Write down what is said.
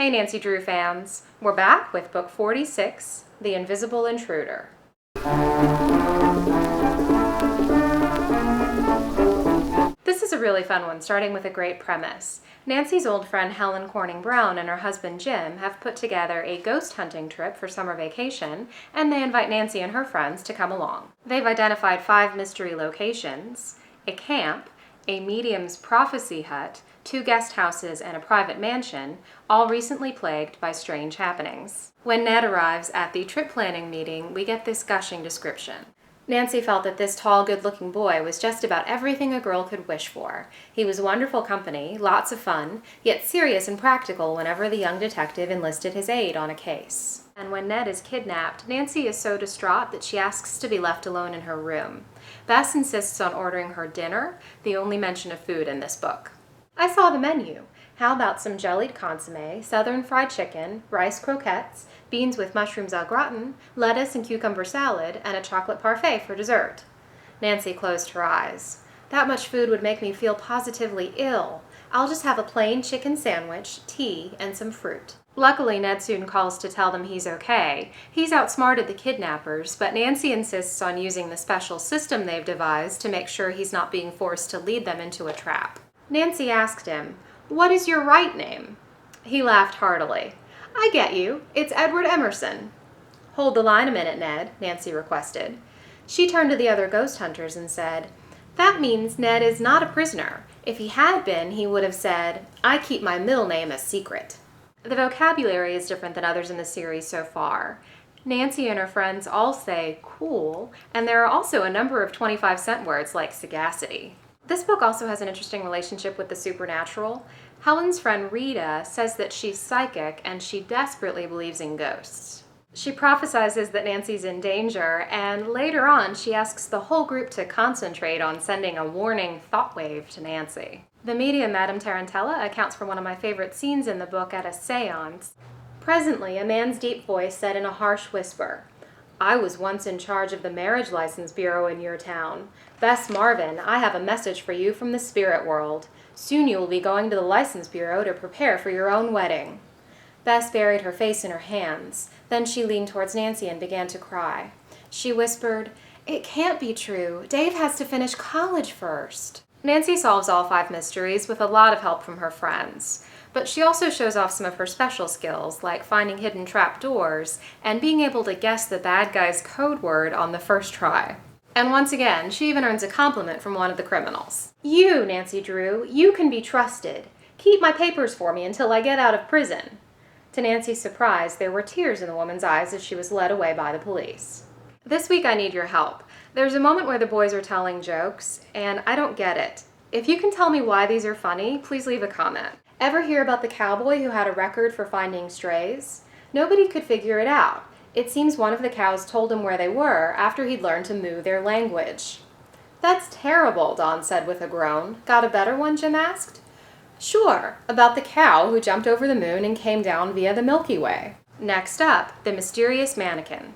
Hey Nancy Drew fans, we're back with book 46, The Invisible Intruder. This is a really fun one, starting with a great premise. Nancy's old friend Helen Corning Brown and her husband Jim have put together a ghost hunting trip for summer vacation, and they invite Nancy and her friends to come along. They've identified 5 mystery locations: a camp, a medium's prophecy hut, 2 guest houses, and a private mansion, all recently plagued by strange happenings. When Ned arrives at the trip planning meeting, we get this gushing description. Nancy felt that this tall, good-looking boy was just about everything a girl could wish for. He was wonderful company, lots of fun, yet serious and practical whenever the young detective enlisted his aid on a case. And when Ned is kidnapped, Nancy is so distraught that she asks to be left alone in her room. Bess insists on ordering her dinner, the only mention of food in this book. I saw the menu. How about some jellied consomme, southern fried chicken, rice croquettes, beans with mushrooms au gratin, lettuce and cucumber salad, and a chocolate parfait for dessert? Nancy closed her eyes. That much food would make me feel positively ill. I'll just have a plain chicken sandwich, tea, and some fruit. Luckily, Ned soon calls to tell them he's okay. He's outsmarted the kidnappers, but Nancy insists on using the special system they've devised to make sure he's not being forced to lead them into a trap. Nancy asked him, "What is your right name?" He laughed heartily. "I get you. It's Edward Emerson." "Hold the line a minute, Ned," Nancy requested. She turned to the other ghost hunters and said, "That means Ned is not a prisoner. If he had been, he would have said, 'I keep my middle name a secret.'" The vocabulary is different than others in the series so far. Nancy and her friends all say "cool," and there are also a number of 25-cent words like sagacity. This book also has an interesting relationship with the supernatural. Helen's friend Rita says that she's psychic and she desperately believes in ghosts. She prophesizes that Nancy's in danger, and later on she asks the whole group to concentrate on sending a warning thought wave to Nancy. The medium Madame Tarantella accounts for one of my favorite scenes in the book at a seance. Presently, a man's deep voice said in a harsh whisper, "I was once in charge of the marriage license bureau in your town. Bess Marvin, I have a message for you from the spirit world. Soon you will be going to the license bureau to prepare for your own wedding." Bess buried her face in her hands. Then she leaned towards Nancy and began to cry. She whispered, "It can't be true. Dave has to finish college first." Nancy solves all 5 mysteries with a lot of help from her friends. But she also shows off some of her special skills, like finding hidden trap doors and being able to guess the bad guy's code word on the first try. And once again, she even earns a compliment from one of the criminals. "You, Nancy Drew, you can be trusted. Keep my papers for me until I get out of prison." To Nancy's surprise, there were tears in the woman's eyes as she was led away by the police. This week I need your help. There's a moment where the boys are telling jokes, and I don't get it. If you can tell me why these are funny, please leave a comment. Ever hear about the cowboy who had a record for finding strays? Nobody could figure it out. It seems one of the cows told him where they were after he'd learned to moo their language. "That's terrible," Dawn said with a groan. "Got a better one?" Jim asked. "Sure, about the cow who jumped over the moon and came down via the Milky Way." Next up, the mysterious mannequin.